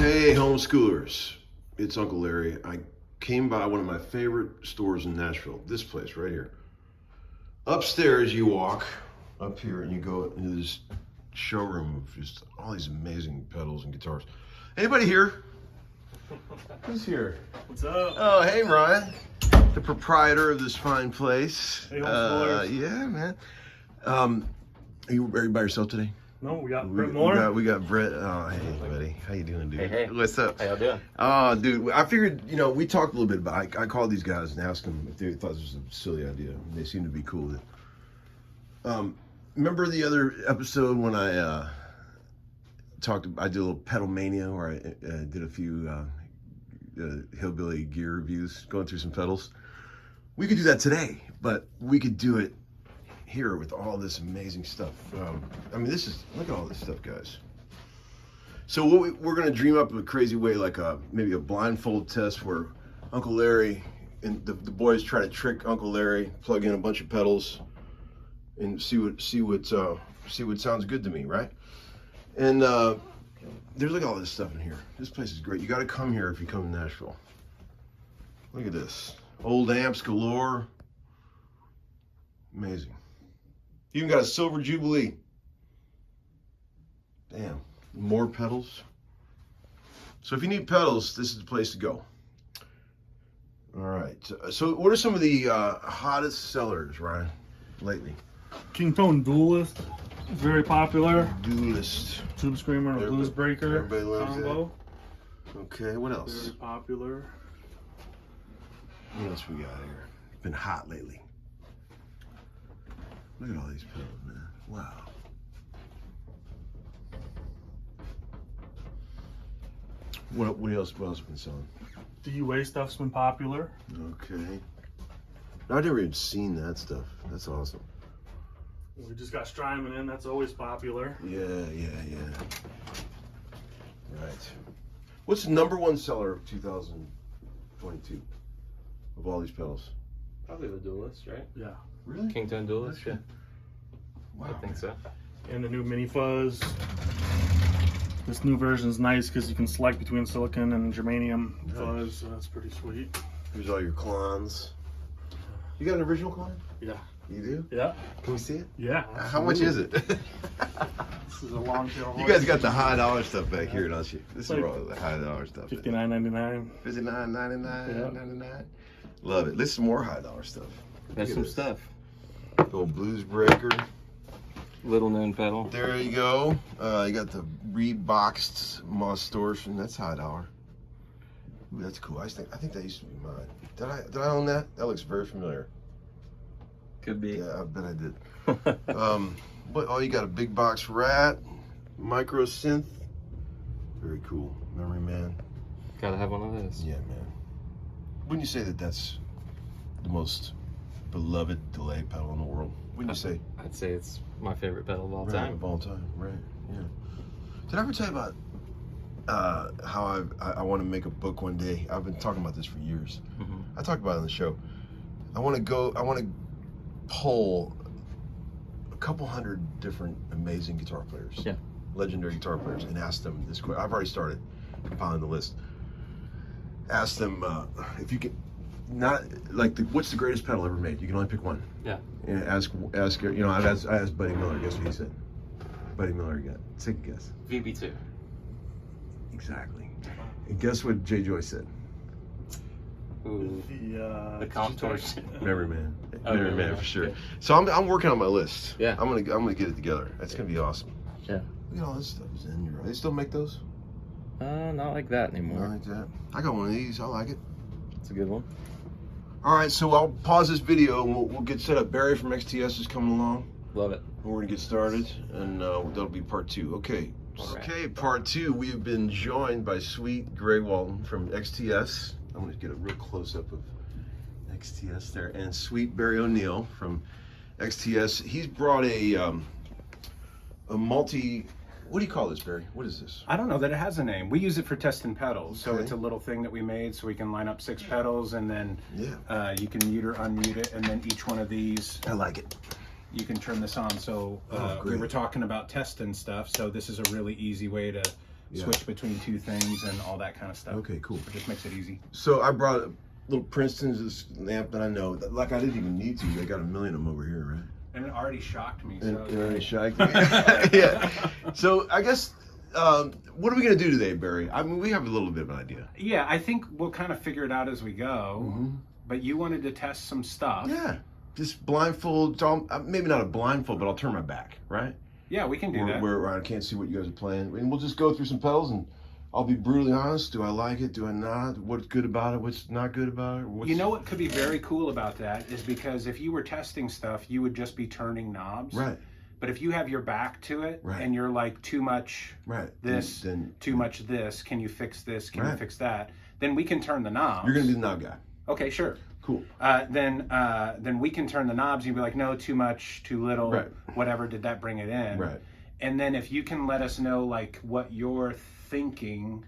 Hey, homeschoolers. It's Uncle Larry. I came by one of my favorite stores in Nashville. This place right here. Upstairs, you walk up here and you go into this showroom of just all these amazing pedals and guitars. Anybody here? Who's here? What's up? Oh, hey, Ryan, the proprietor of this fine place. Hey, homeschoolers. Yeah, man. Are you by yourself today? No, we got Brett Moore. We got Brett. Oh, hey, buddy. How you doing, dude? Hey. What's up? How y'all doing? Oh, dude. I figured, we talked a little bit about it. I called these guys and asked them if they thought this was a silly idea. They seemed to be cool with it. Remember the other episode when I I did a little pedal mania where I did a few hillbilly gear reviews, going through some pedals. We could do that today, but we could do it here with all this amazing stuff. I mean, look at all this stuff, guys. So we're gonna dream up a crazy way, like maybe a blindfold test where Uncle Larry and the boys try to trick Uncle Larry, plug in a bunch of pedals, and see what sounds good to me, right? And there's like all this stuff in here. This place is great. You got to come here if you come to Nashville. Look at this, old amps galore. Amazing. Even got a silver jubilee. Damn, more pedals. So if you need pedals, this is the place to go. All right. So what are some of the hottest sellers, Ryan, lately? King Tone Duelist, very popular. Duelist. Tube Screamer, Blues Breaker everybody loves combo. that. Okay, what else? Very popular. What else we got here? Been hot lately. Look at all these pedals, man. Wow. What else been selling? DUA stuff's been popular. Okay. I've never even seen that stuff. That's awesome. We just got Strymon in, that's always popular. Yeah. Right. What's the number one seller of 2022 of all these pedals? Probably the Duelist, right? Yeah. Really? King Tone Duelist, yeah. Wow. I think so. And the new Mini Fuzz. This new version's nice because you can select between silicon and germanium fuzz, so that's pretty sweet. Here's all your clones. You got an original clone? Yeah. You do? Yeah. Can we see it? Yeah. How much is it? This is a long tail You guys got the high dollar stuff back here, don't you? This Like is all the high dollar stuff. $59.99. $59.99. Love it. This is more high dollar stuff. That's some stuff. Old Blues Breaker. Little known pedal. There you go. You got the reboxed Moss Distortion. That's high dollar. Ooh, that's cool. I think that used to be mine. Did I own that? That looks very familiar. Could be. Yeah, I bet I did. Oh, you got a big box Rat, micro synth. Very cool. Memory Man. Gotta have one of those. Yeah, man. Wouldn't you say that that's the most beloved delay pedal in the world? Wouldn't you say? I'd say it's my favorite pedal of all Right, time. of all time, right? Yeah. Did I ever tell you about how I want to make a book one day? I've been talking about this for years. Mm-hmm. I talked about it on the show. I want to poll a couple hundred different amazing guitar players, legendary guitar players, and ask them this question. I've already started compiling the list. Ask them if you can, not like what's the greatest pedal ever made? You can only pick one. Yeah. And ask. I asked Buddy Miller. Guess what he said? Buddy Miller got. Take a guess. VB2. Exactly. And guess what Jay Joyce said? Ooh. The Contours. Memory Man. Oh, Memory Man for sure. Yeah. So I'm working on my list. Yeah. I'm gonna get it together. That's gonna be awesome. Yeah. Look at all this stuff is in here. They still make those? Not like that anymore. Not like that. I got one of these. I like it. It's a good one. All right, so I'll pause this video and we'll get set up. Barry from XTS is coming along. Love it. We're gonna get started, and that'll be part 2. Okay. All right. Okay, part 2. We've been joined by sweet Greg Walton from XTS. I'm gonna get a real close up of XTS there, and sweet Barry O'Neal from XTS. He's brought a multi. What do you call this, Barry? What is this? I don't know that it has a name. We use it for testing pedals. So Okay. it's a little thing that we made so we can line up 6 pedals, and then you can mute or unmute it, and then each one of these, I like it. you can turn this on. So we great. were talking about testing stuff, so this is a really easy way to switch between two things and all that kind of stuff. Okay, cool. It just makes it easy. So I brought a little Princeton's, this amp that I know, like I didn't even need to. They got a million of them over here, right? And it already shocked me. And So it already shocked me. Yeah. So I guess, what are we going to do today, Barry? I mean, we have a little bit of an idea. yeah, I think we'll kind of figure it out as we go. But you wanted to test some stuff. Yeah. Just blindfold. So maybe not a blindfold, but I'll turn my back, right? Yeah, we can do that. Where I can't see what you guys are playing. And we'll just go through some pedals, and I'll be brutally honest. Do I like it? Do I not? What's good about it? What's not good about it? You know what could be very cool about that is because if you were testing stuff, you would just be turning knobs. Right. But if you have your back to it and you're like too much this, then too much this, can you fix this? Can you fix that? Then we can turn the knobs. You're going to be the knob guy. Okay, sure. Cool. Then we can turn the knobs. You'd be like, no, too much, too little, whatever. Did that bring it in? Right. And then if you can let us know like what you're thinking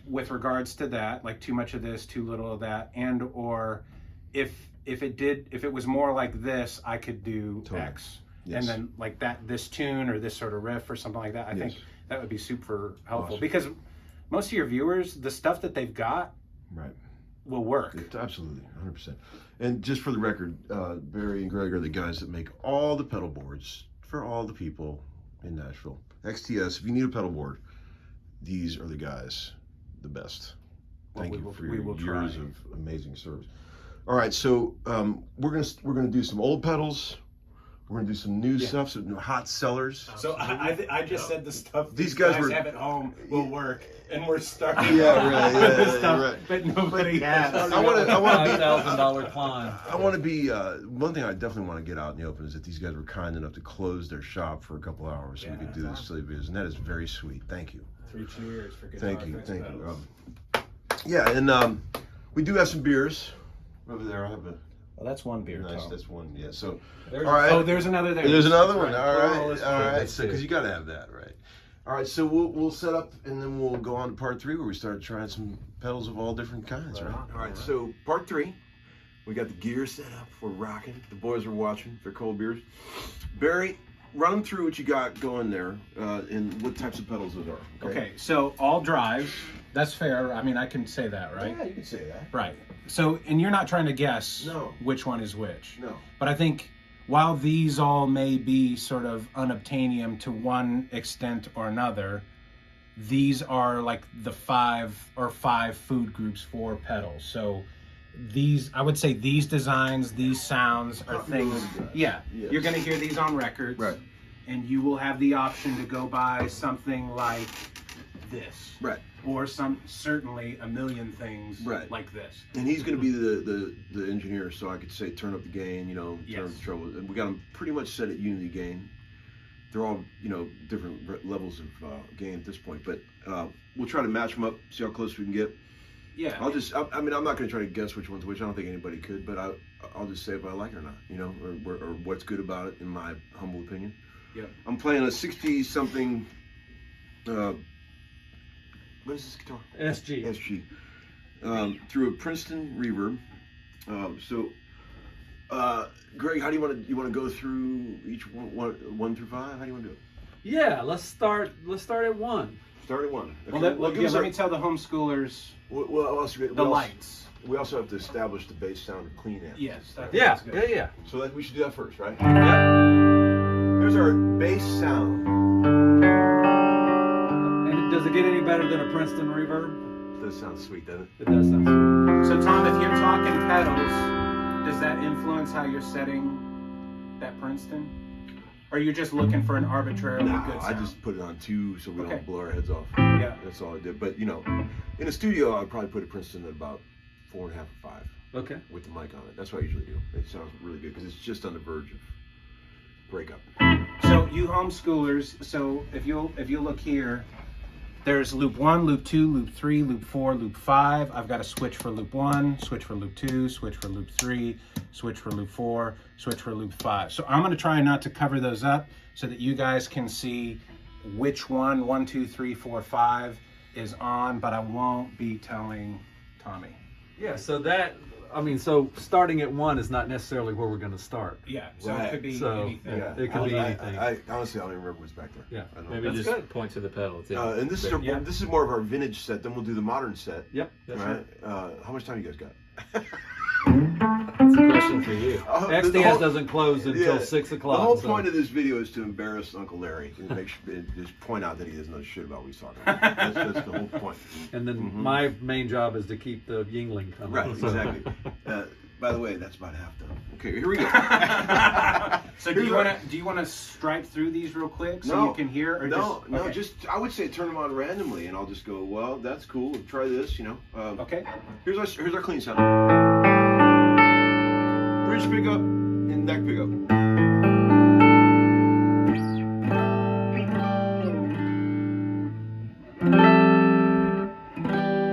with regards to that, like too much of this, too little of that, and or if it was more like this, I could do X. Yes. And then like this tune or this sort of riff or something like that. I think that would be super helpful because most of your viewers, the stuff that they've got, will work. Absolutely, 100%. And just for the record, Barry and Greg are the guys that make all the pedal boards for all the people in Nashville. XTS, if you need a pedal board, these are the guys, the best. Thank you for your years of amazing service. All right, so we're gonna do some old pedals. We're gonna do some new stuff, some hot sellers. So I just said the stuff these guys have at home will work, and we're starting. Right. But nobody has. I want to $5,000 climb. I want to be one thing I definitely want to get out in the open is that these guys were kind enough to close their shop for a couple hours so we could do this silly videos, and that is very sweet. Thank you. 3 cheers for guitar. Thank you. Yeah, and we do have some beers over there. I have a. Well, that's one beer. Nice, Tom. that's one. Yeah. So, all right. Oh, there's another there. There's another one. All right. So, because you got to have that, right? All right. So we'll set up, and then we'll go on to part 3 where we start trying some pedals of all different kinds, right? All right. So part 3, we got the gear set up. We're rocking. The boys are watching. They're cold beers. Barry, run them through what you got going there, and what types of pedals those are. Okay. So all drive. That's fair. I mean, I can say that, right? Yeah, you can say that. Right. So, and you're not trying to guess which one is which. No. But I think while these all may be sort of unobtainium to one extent or another, these are like the 5 food groups for pedals. So these, I would say these designs, these sounds are things, you're going to hear these on records. Right. And you will have the option to go buy something like this. Right. Or certainly a million things like this. And he's going to be the engineer, so I could say turn up the gain, turn up the treble. And we got them pretty much set at unity gain. They're all, different levels of gain at this point. But we'll try to match them up, see how close we can get. Yeah. I'm not going to try to guess which one's which. I don't think anybody could, but I'll just say if I like it or not, or what's good about it, in my humble opinion. Yep. I'm playing a 60-something... what is this guitar? SG. Through a Princeton reverb. Greg, how do you want to go through each one through 5? How do you want to do it? Yeah, let's start at 1. Start at 1. Okay. Well, let me tell the homeschoolers the lights. We also have to establish the bass sound of clean amp. Yes. Yeah. So we should do that first, right? Yeah. Here's our bass sound. And does it get any better than a Princeton reverb? It does sound sweet, doesn't it? It does sound sweet. So Tom, if you're talking pedals, does that influence how you're setting that Princeton? Or are you just looking for an arbitrarily good sound? I just put it on 2 so we don't blow our heads off. Yeah. That's all I did. But, in a studio, I'd probably put a Princeton at about 4.5 or 5. Okay. With the mic on it. That's what I usually do. It sounds really good because it's just on the verge of breakup. So you homeschoolers, so if you look here, there's loop 1, loop 2, loop 3, loop 4, loop 5. I've got a switch for loop 1, switch for loop 2, switch for loop 3, switch for loop 4, switch for loop 5. So I'm going to try not to cover those up so that you guys can see which 1, 2, 3, 4, 5 is on, but I won't be telling Tommy. Yeah, so that I mean, so starting at 1 is not necessarily where we're going to start. Yeah, so Right. it could be So, anything. Yeah. It could be anything. I honestly, I don't even remember what's back there. Yeah. I don't Maybe know. just good. point to the pedal too. And this is Yeah. this is more of our vintage set. Then we'll do the modern set. Yep. That's Right? How much time you guys got? That's a question for you. XDS doesn't close until Yeah. 6 The o'clock. whole so- point of this video is to embarrass Uncle Larry and make sure, and just point out that he doesn't know shit about what he's talking about. That's the whole point. And then Mhm. my main job is to keep the Yingling coming. Right, So- exactly. By the way, that's about half done. Okay, here we go. So do you want to stripe through these real quick so No. you can hear? Or No, okay. just I would say turn them on randomly, and I'll just go. Well, that's cool. Try this, you know. Okay. Here's our clean sound. Bridge pickup and neck pickup.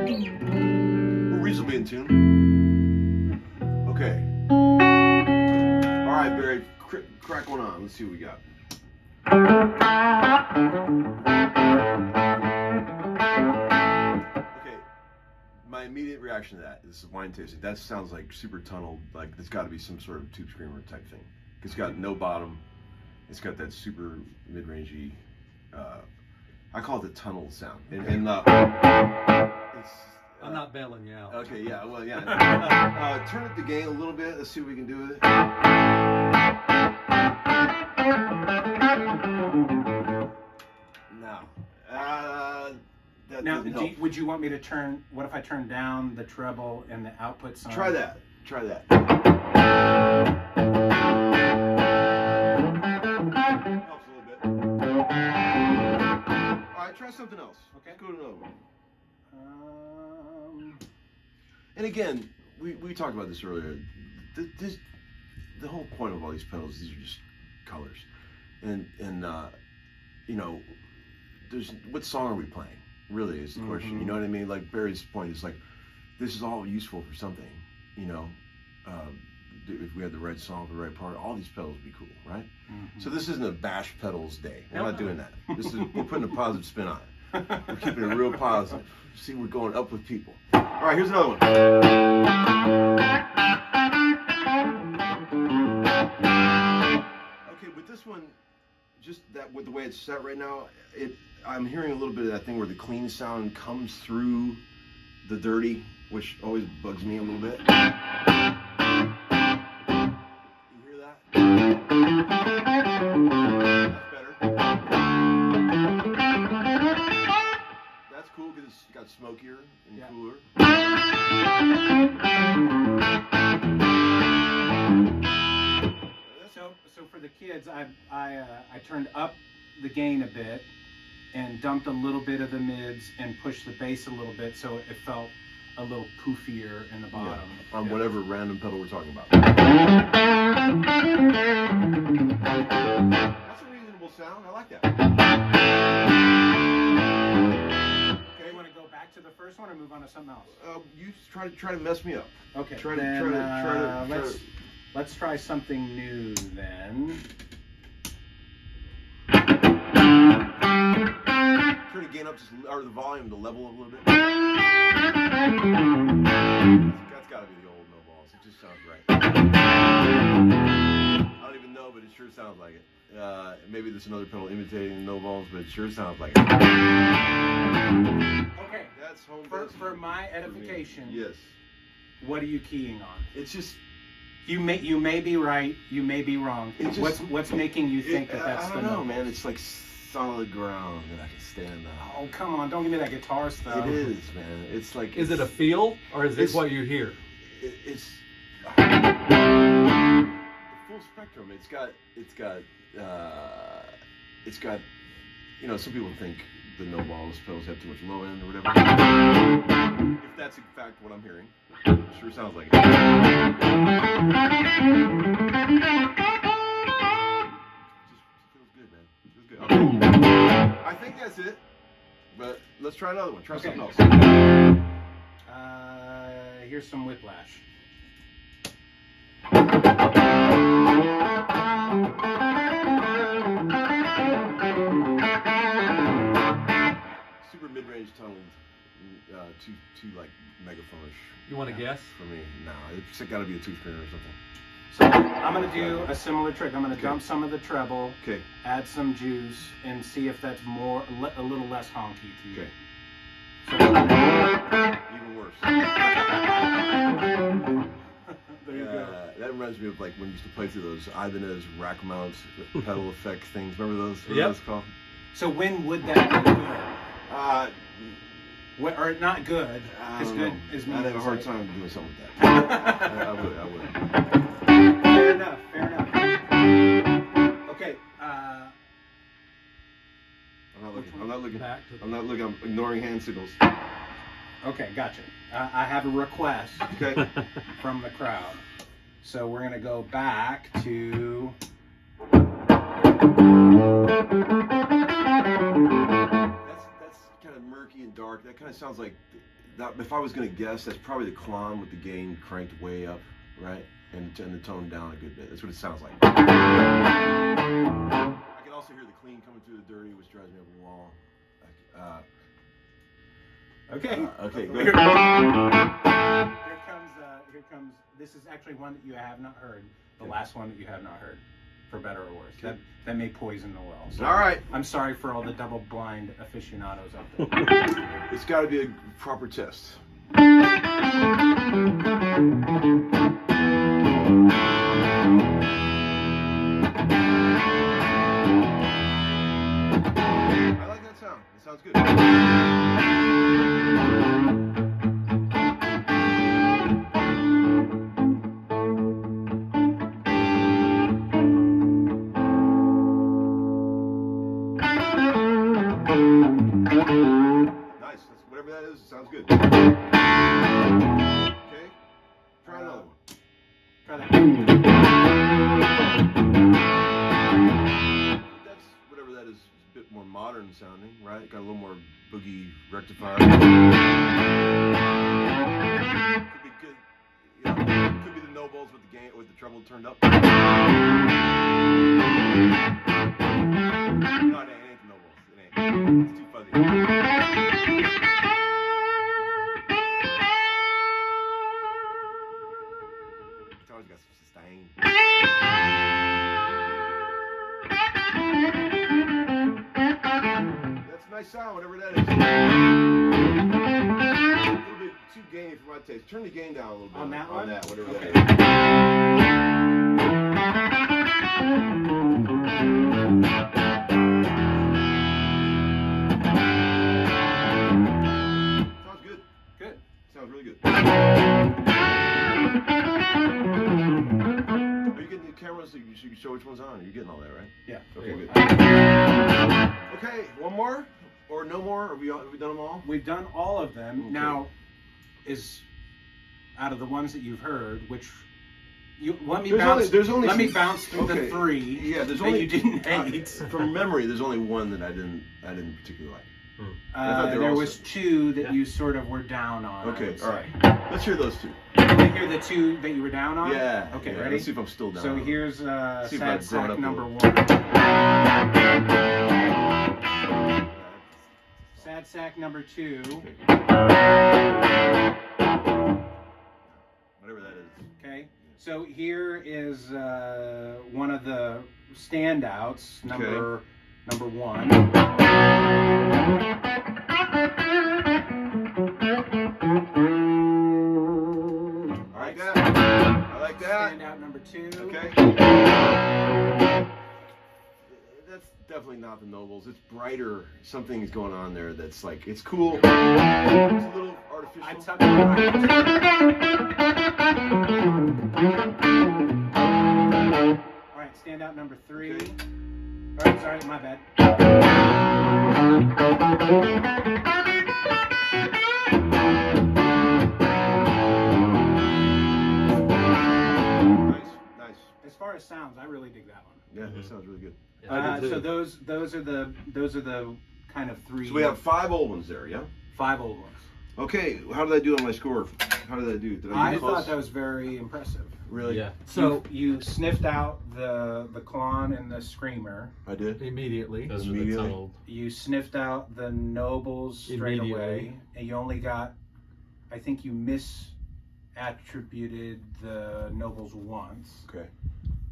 We're reasonably in tune. Okay. All right, Barry, crack one on. Let's see what we got. Okay, my immediate reaction to that is wine tasting. That sounds like super tunneled. Like it's got to be some sort of tube screamer type thing. It's got no bottom. It's got that super mid-rangey. I call it the tunnel sound. And it's. I'm not bailing you out. Okay, yeah, well, yeah. Turn up the gain a little bit. Let's see what we can do with it. Now, that Now, doesn't help. would you want me to turn? What if I turn down the treble and the output sign? Try that. Try that. Helps a little bit. All right, try something else. Okay. Let's go to another one. And again, we talked about this earlier. The whole point of all these pedals, these are just colors, and you know, there's what song are we playing? Really is the question. You know what I mean? Like Barry's point is like, this is all useful for something. You know, if we had the right song for the right part, all these pedals would be cool, right? So this isn't a bash pedals day. We're not doing that. We're putting a positive spin on it. We're keeping it real positive. See, we're going up with people. All right, here's another one. Okay, with this one, just that with the way it's set right now, I'm hearing a little bit of that thing where the clean sound comes through the dirty, which always bugs me a little bit. You hear that? That's better. That's cool because it's got smokier and cooler. So for the kids, I turned up the gain a bit and dumped a little bit of the mids and pushed the bass a little bit so it felt a little poofier in the bottom. On whatever random pedal we're talking about. That's a reasonable sound. I like that. Okay, you want to go back to the first one or move on to something else? You try to mess me up. Okay. Try then, to. Let's try something new then. Turn the gain up or the volume to level a little bit. That's got to be the old no balls. It just sounds right. I don't even know, but it sure sounds like it. Maybe there's another pedal imitating the no balls, but it sure sounds like it. Okay. That's home For my edification, yes. What are you keying on? It's just. You may be right. You may be wrong. It just- What's making you think that's I the don't know, note? man. It's like solid ground that I can stand on. Oh, come on! Don't give me that guitar stuff. It is, man. It's like. Is it a feel or is it what you hear? It's the full spectrum. It's got. You know, some people think the no balls pedals have too much low end or whatever. If that's in fact what I'm hearing, it sure sounds like it. Just feels good, man. Feels good. Okay. I think that's it. But let's try another one. Try something else. Here's some whiplash. Super mid-range toned. too like megaphonish. You want to guess? For me, no, it's got to be a 2-string or something. So I'm going to do a similar trick. I'm going to Okay. dump some of the treble, Okay. add some juice, and see if that's a little less honky to you. Okay. So, Even worse. there you go. That reminds me of like when we used to play through those Ibanez rack mounts pedal effect things. Remember those? What are Yep. those called? So when would that be good? Uh, Or not good? I As don't good know. as me. I'd have a hard like- time doing something with that. I would. Fair enough. Fair enough. Okay. I'm not looking. Back to the- I'm not looking. I'm ignoring hand signals. Okay. Gotcha. I have a request Okay. from the crowd. So we're gonna go back to. That's kind of murky and dark. That kind of sounds like. That, if I was going to guess, that's probably the clon with the gain cranked way up, right, and the tone down a good bit. That's what it sounds like. I can also hear the clean coming through the dirty, which drives me up the wall. Okay. Okay. Go Here ahead. comes. This is actually one that you have not heard. The last one that you have not heard, for better or worse. Okay. That may poison the well. So All right. I'm sorry for all the double-blind aficionados out there. It's got to be a proper test. I like that sound. It sounds good. Nice. That's whatever that is. It sounds good. Okay. Try another one. Try that. That's whatever that is. It's a bit more modern sounding, right? Got a little more boogie rectifier. Could be good. Could be the no balls with the gain with the treble turned up. No, it ain't the no balls. It ain't. It's too fuzzy. It's always got some sustain. That's a nice sound, whatever that is. A little bit too gainy for my taste. Turn the gain down a little bit. On that one? On that, whatever Okay. that is. Sounds good. Good. Sounds really good. Are you getting the camera so you can show which one's on? You're getting all that, right? Yeah. Okay, good. Okay, one more? Or no more? Have we done them all? We've done all of them. Okay. Now, is out of the ones that you've heard, which you let me bounce. There's only let me some- bounce through okay. the three. Yeah, there's that only you didn't hate. From memory, there's only one that I didn't particularly like. I thought they were There all was so- two that you sort of were down on. I Okay, would all say. right. Let's hear those two. Did you hear the two that you were down on? Yeah. Okay, yeah, ready? Let's see if I'm still down. So on them. here's See if I've sad grown sack up a number little. one. Sad sack number two. Whatever that is. Okay. So here is one of the standouts, number one. I like that. I like that. Standout number two. Okay. That's definitely not the Nobles. It's brighter. Something's going on there that's like, it's cool. It's a little artificial. I tucked it right. All right, standout number three. Okay. All right, sorry, my bad. Nice, nice. As far as sounds, I really dig that one. Yeah, that sounds really good. I do So too. those are the kind of three. So we have 5 old ones there, yeah? 5 old ones. Okay, how did I do on my score? How did I do? Did I get thought close? that was very impressive. Really? Yeah. So you sniffed out the Klon and the Screamer. I did. immediately, Those were the Immediately. tunneled. You sniffed out the Nobles straight Immediately. away, and you only got, I think you misattributed the Nobles once, Okay.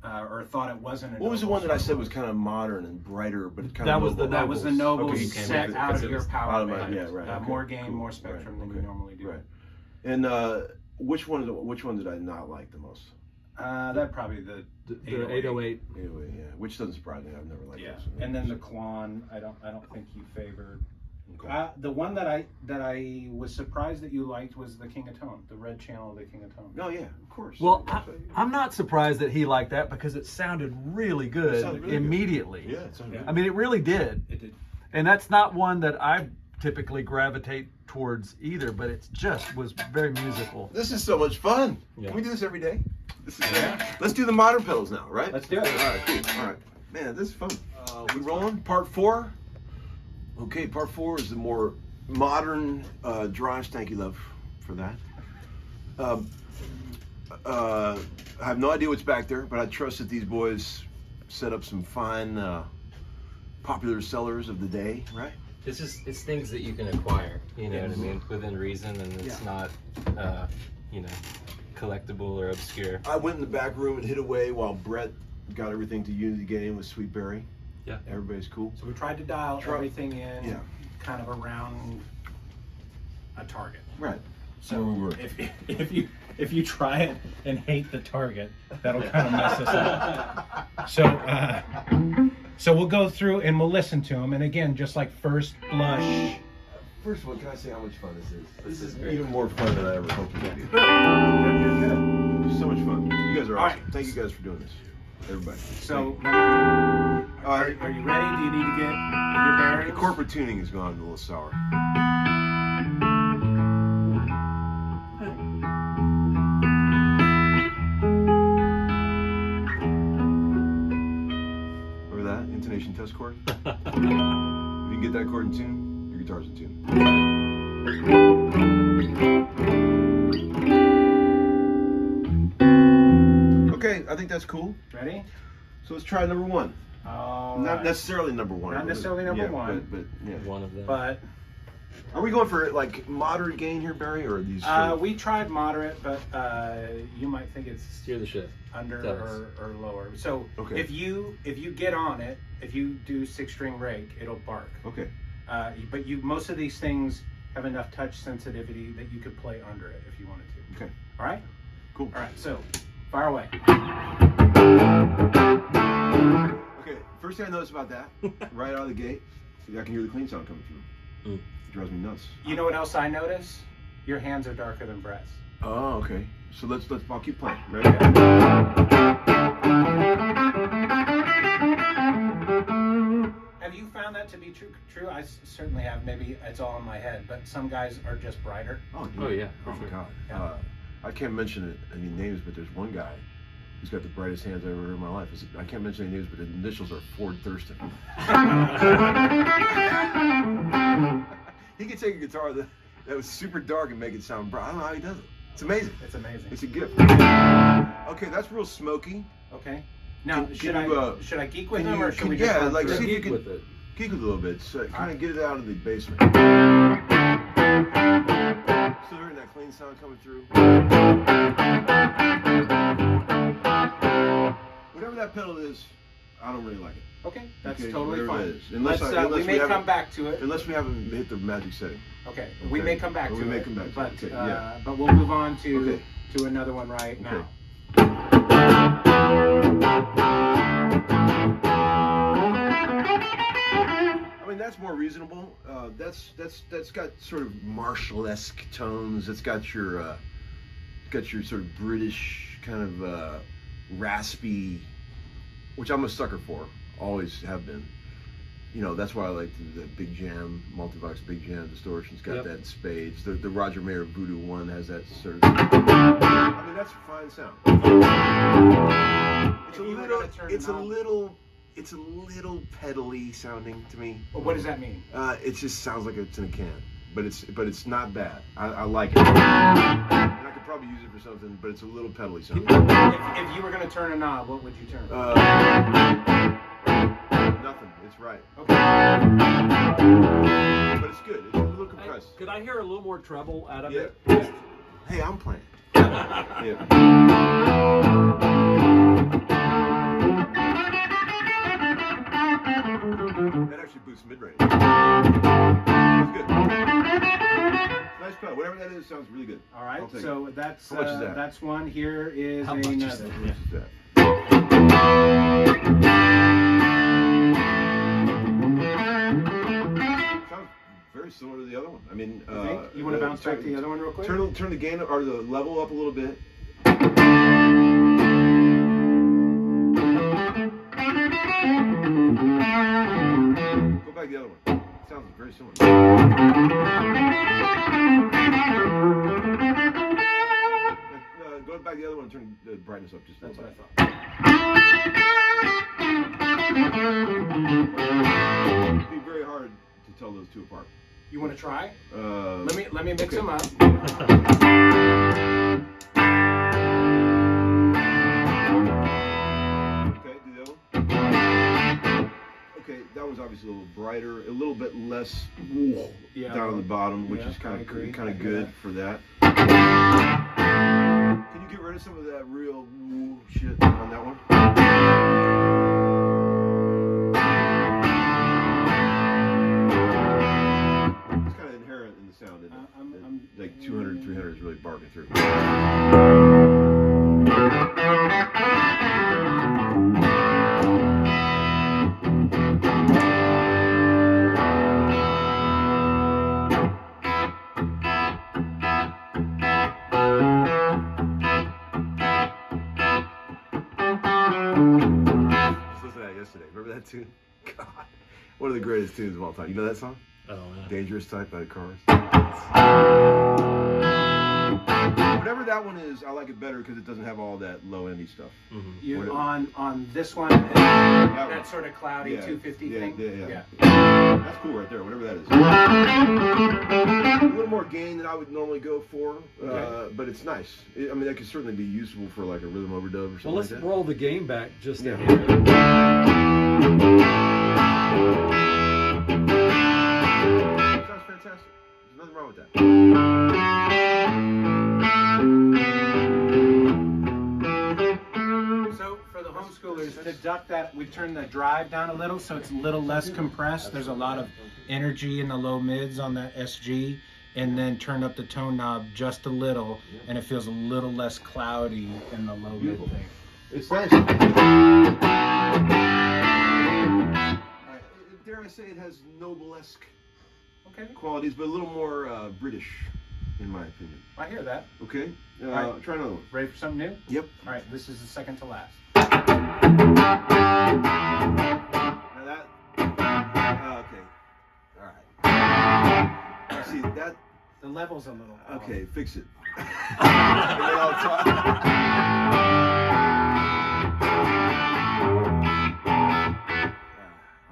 or thought it wasn't a What was the Nobles one that I said song. was kind of modern and brighter, but it kind That of was the That was the Nobles. Nobles Okay, you came set with it out of because it your was power out of my- band. yeah, right, okay, More gain, cool, more spectrum right, than you normally do. Right. And which one did I not like the most? That probably the The 808. Anyway, yeah. Which doesn't surprise me. I've never liked yeah, those. and then the Klon. I don't think you favored. Okay. The one that I was surprised that you liked was the King of Tone, the red channel of the King of Tone. Oh yeah, of course. Well, I'm not surprised that he liked that because it sounded really good sounded really good. immediately. Yeah, it sounded Yeah. good. I mean, it really did. It did. And that's not one that I typically gravitate towards either, but it just was very musical. This is so much fun. Yeah. Can we do this every day? This is Let's do the modern pedals now, right? Let's do it. All right, cool. All right. Man, this is fun. We rolling? Part 4? Okay, part 4 is the more modern drives. Thank you, love, for that. I have no idea what's back there, but I trust that these boys set up some fine popular sellers of the day, right? It's things that you can acquire, you know what I mean, within reason, and it's not, collectible or obscure. I went in the back room and hid away while Brett got everything to Unity game with Sweet Berry. Yeah. Everybody's cool. So we tried to dial everything in, Yeah. kind of around a target. Right. So Where we were. if you try it and hate the target, that'll kind of mess us up. So we'll go through and we'll listen to them. And again, just like first blush. First of all, can I say how much fun this is? This is even great. more fun than I ever hoped it would be. Good. So much fun. You guys are All awesome. right. Thank you guys for doing this. Everybody. So All right. are you ready? Do you need to get your The bearings? corporate tuning has gone a little sour. Remember that? Intonation test chord? If you can get that chord in tune, your guitar's in tune. Okay, I think that's cool. Ready? So let's try number 1. All Not right. necessarily number 1. Not necessarily number yeah, one. But yeah. One of them. But Are we going for like moderate gain here, Barry, or are these? we tried moderate, but you might think it's Steer the ship. under Tell us. or lower. So Okay. if you get on it, if you do 6-string rake, it'll bark. Okay. But most of these things have enough touch sensitivity that you could play under it if you wanted to. Okay. All right. Cool. All right. So fire away. Okay. First thing I noticed about that, right out of the gate, I can hear the clean sound coming through. Mm. It drives me nuts. You know what else I notice? Your hands are darker than Brett's. Oh, okay. So I'll keep playing. Ready? Have you found that to be true? I certainly have. Maybe it's all in my head, but some guys are just brighter. Oh, Oh, yeah, for Oh my sure. God. Yeah. I can't mention any names, but there's one guy who's got the brightest hands I've ever heard in my life. I can't mention any names, but the initials are Ford Thurston. He can take a guitar that was super dark and make it sound bright. I don't know how he does it. It's amazing. It's amazing. It's a gift. Okay, that's real smoky. Okay. Now, Can should you, I geek with can them you- or should can- we just yeah, run like, through see it? if you Geek can- with it. Geek a little bit, so kind of get it out of the basement. So hearing that clean sound coming through. Whatever that pedal is, I don't really like it. Okay, that's Okay, totally whatever fine. it is. Unless we may haven't- come back to it. Unless we haven't hit the magic setting. Okay, we Okay. may come back Or to we may it. come back to it. but, Okay, yeah. but we'll move on to Okay. another one right Okay. now. I mean, that's more reasonable. That's got sort of Marshall-esque tones. It's got your sort of British kind of raspy, which I'm a sucker for. Always have been. You know, that's why I like the Big Jam, Multivox Big Jam distortion's got Yep. that in spades. The Roger Mayer Voodoo one has that sort of. I mean, that's a fine sound. It's a If you were little. gonna turn It's them a on- little. It's a little pedally sounding to me. Well, what does that mean? It just sounds like it's in a can. but it's not bad. I like it. And I could probably use it for something, but it's a little pedally sound. If you were going to turn a knob, what would you turn? Nothing. It's right. Okay. But it's good. It's a little compressed. Could I hear a little more treble out of it? Hey, I'm playing. Yeah. That actually boosts mid-range. That's good. Nice pedal. Whatever that is, sounds really good. All right. I'll take So it. that's How much is that? That's one. Here is How much is another. that? How much is that? Sounds very similar to the other one. I mean, You think? You want to bounce back to the other one real quick? Turn the gain or the level up a little bit. Go back to the other one. It sounds very similar. Go back to the other one and turn the brightness up just a That's little what bit. I thought. It'd be very hard to tell those two apart. You want to try? Uh, Let me mix them up. Okay, do the other one. Okay, that was obviously a little brighter, a little bit less Yeah, down on the bottom, which yeah, is I kind agree. of I hear good that. for that. Can you get rid of some of that real shit on that one? It's kind of inherent in the sound, isn't it? Like 200, 300 is really barking through. Just listened to that yesterday. Remember that tune? God, one of the greatest tunes of all time. You know that song? Oh, yeah. Dangerous Type by the Cars. Whatever that one is, I like it better because it doesn't have all that low endy stuff. You Whatever. on this one, one. that sort of cloudy 250 thing. Yeah. That's cool right there, whatever that is. A little more gain than I would normally go for, but it's nice. I mean, that could certainly be useful for like a rhythm overdub or something Well, let's like that. roll the game back just to Yeah. hear it. Sounds fantastic. There's nothing wrong with that. So for the homeschoolers, to duck that, we turn the drive down a little so it's a little less compressed. There's a lot of energy in the low mids on the SG, and then turn up the tone knob just a little, and it feels a little less cloudy in the low mid thing. It's nice. Dare I say it has Noble-esque Okay, qualities, but a little more British, in my opinion. I hear that. Okay? Alright. Try another one. Ready for something new? Yep. All right, this is the second to last. Now that. Okay. Alright. See, that. The level's a little off. Okay, fix it. And then I'll talk. I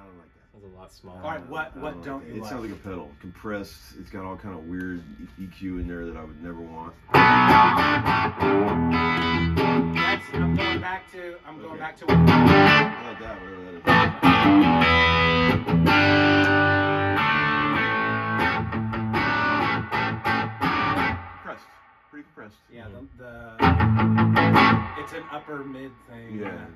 don't like that. That's a lot smaller. All right, what don't you It like? sounds like a pedal, compressed. It's got all kind of weird EQ in there that I would never want. I'm going back to. I'm going Okay. back to. I like that, whatever that is. Compressed, pretty compressed. Yeah, the it's an upper mid thing. Yeah.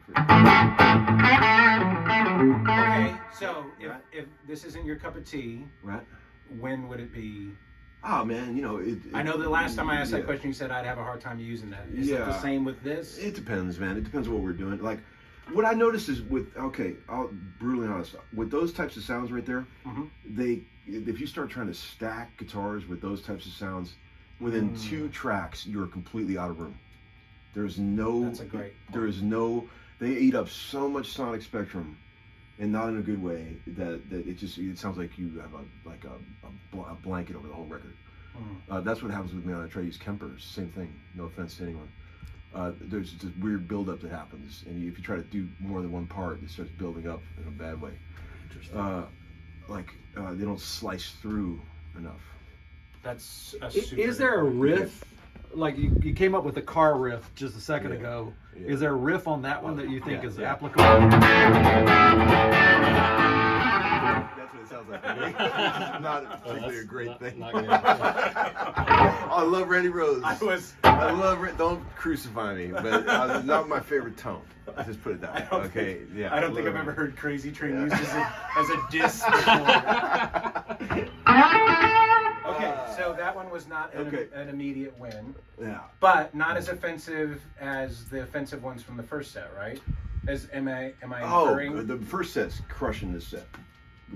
Okay, so Right. if this isn't your cup of tea, Right. when would it be? Oh man, I know the last time I asked that yeah. question, you said I'd have a hard time using that. Is it the Yeah. same with this? It depends, man. It depends what we're doing. Like, what I noticed is I'll brutally honest, with those types of sounds right there, Mhm. if you start trying to stack guitars with those types of sounds, within 2 tracks, you're completely out of room. There's no. That's a great point. There is no. They eat up so much sonic spectrum, and not in a good way. That it sounds like you have a blanket over the whole record. That's what happens with me when I try to use Kempers. Same thing. No offense to anyone. There's this weird buildup that happens, and if you try to do more than one part, it starts building up in a bad way. Interesting. They don't slice through enough. That's a super Is there a riff? Like you came up with a car riff just a second ago. Yeah. Is there a riff on that one that you think is applicable? That's what it sounds like. To me. This is not particularly a great thing. Not good. I love Randy Rose. I love. Don't crucify me, but not my favorite tone. Let's just put it that way. Okay. Yeah. I don't think I've ever heard Crazy Train used as a diss before. Okay, so that one was not an immediate win. Yeah. But not as offensive as the offensive ones from the first set, right? Am I inferring? The first set's crushing this set.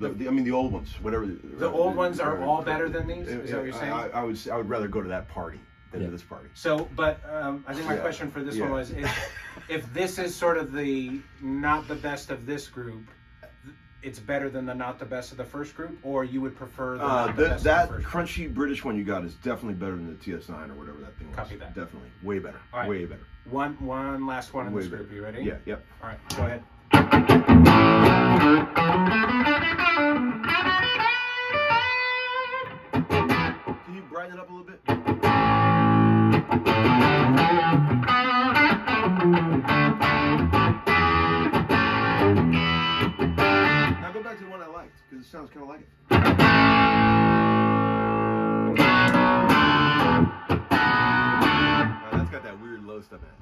I mean, the old ones, whatever. The old ones are all better than these? Is that what you're saying? I would rather go to that party than to this party. So, but I think my question for this one was, if this is sort of the not the best of this group, it's better than the not the best of the first group, or you would prefer the not the best that of the first group? crunchy British one you got is definitely better than the TS9 or whatever that thing was. Copy that. Definitely, way better. All right. Way better. One last one in Way this group. better. You ready? Yeah. Yep. All right, go ahead. Can you brighten it up a little bit? Now go back to the one I liked, because it sounds kind of like it. That's got that weird low stuff in it.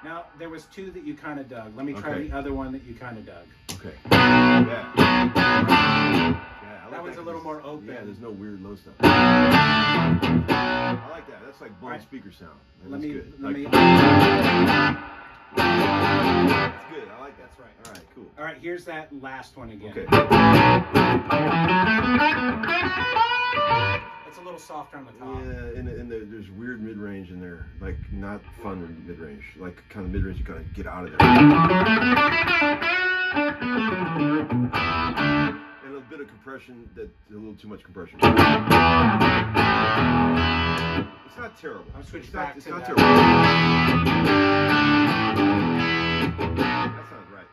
Now, there was two that you kind of dug. Let me try the other one that you kind of dug. Okay. Yeah. I like That one's a little more open. Yeah, there's no weird low stuff. I like that. That's like blown speaker sound. That's good. Let me. That's good. I like that. That's right. All right, cool. All right, here's that last one again. Okay. It's a little softer on the top. Yeah, and there's weird mid-range in there, like not fun mid-range, like kind of mid-range you gotta get out of there. And a bit of compression, that's a little too much compression. It's not terrible. I'll switch It's back not, it's to not that. terrible. That sounds right.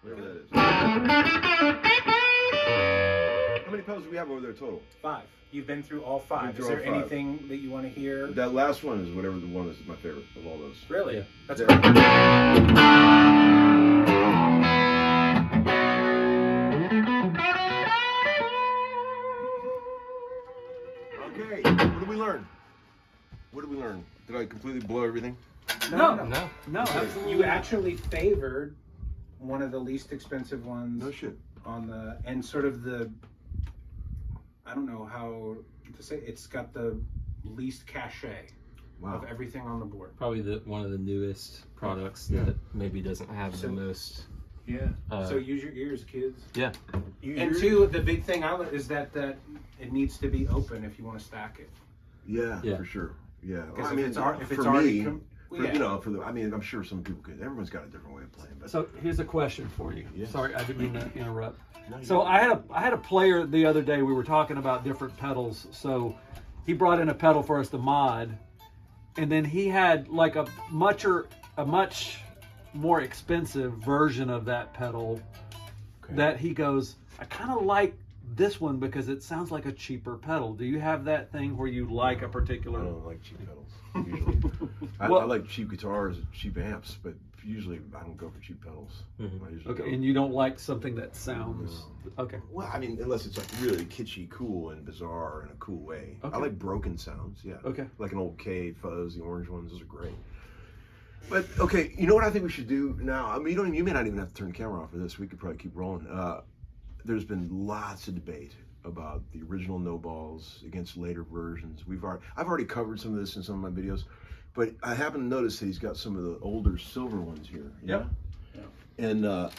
Whatever that is. How many pedals do we have over there total? 5. You've been through all 5. Been Is through there all 5. anything that you want to hear? That last one is whatever the one is my favorite of all those. Really? Yeah. That's Yeah. great. Okay, what did we learn? What did we learn? Did I completely blow everything? No, absolutely. You actually favored one of the least expensive ones No shit. on the, and sort of the, I don't know how to say, it's got the least cachet of everything on the board. Probably one of the newest products that maybe doesn't have the most. Yeah. So use your ears, kids. Yeah. And two, the big thing is that it needs to be open if you want to stack it. Yeah, Yeah. for sure. Yeah. Because I if mean, it's for already, me, you know, I mean, I'm sure some people could. Everyone's got a different way of playing, but So here's a question for you. Yes. Sorry, I didn't mean to interrupt. No, you So don't. I had a player the other day. We were talking about different pedals. So he brought in a pedal for us to mod, and then he had like a much more expensive version of that pedal. Okay. That he goes, I kind of like this one because it sounds like a cheaper pedal. Do you have that thing where you like a I particular? don't like cheap pedals. Usually, I like cheap guitars, cheap amps, but usually I don't go for cheap pedals. Mhm. I usually Okay, go- and you don't like something that sounds okay. Well, I mean, unless it's like really kitschy, cool, and bizarre in a cool way. Okay. I like broken sounds. Yeah. Okay. Like an old K fuzz, the orange ones. Those are great. But okay, you know what I think we should do now? I mean, you may not even have to turn the camera off for this. We could probably keep rolling. There's been lots of debate about the original no balls against later versions. I've already covered some of this in some of my videos, but I happen to notice that he's got some of the older silver ones here. Yep. Yeah. And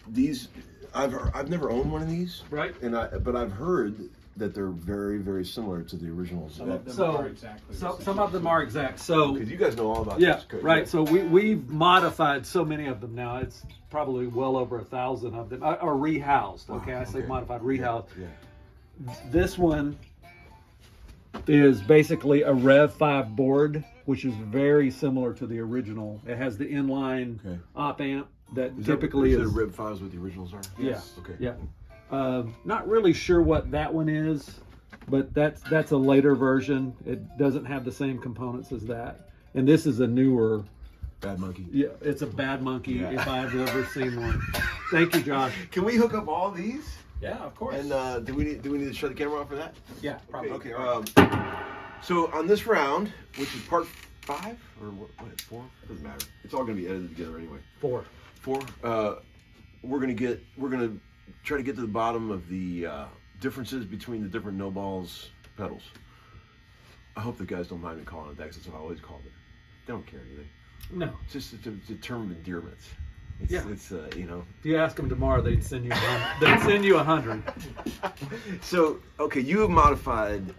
these, I've never owned one of these. Right. But I've heard that they're very, very similar to the originals. Some of them So- are exactly the same. Some of them are exact. So Because you guys know all about yeah, this. Okay, right. yeah. So we've modified so many of them now. It's probably well over 1,000 of them are rehoused. Okay, I say okay. modified, rehoused. Yeah. This one is basically a Rev 5 board, which is very similar to the original. It has the inline Okay. op amp that Is typically that is. Rib 5s what the originals are? Yeah. Okay. Yeah. Not really sure what that one is. but that's a later version. It doesn't have the same components as that. And this is a newer. Bad Monkey. Yeah, it's a Bad Monkey Yeah. if I've ever seen one. Thank you, Josh. Can we hook up all these? Yeah, of course. And do we need to shut the camera off for that? Yeah, probably. Okay. So on this round, which is part 5 or what 4? Doesn't matter. It's all going to be edited together anyway. 4. 4. We're gonna try to get to the bottom of the differences between the different no balls pedals. I hope the guys don't mind me calling it that, 'cause that's what I always called it. They don't care, do they? No. It's just a term of endearment. It's, Yeah. It's If you ask them tomorrow, they'd send you 100. So okay, you have modified.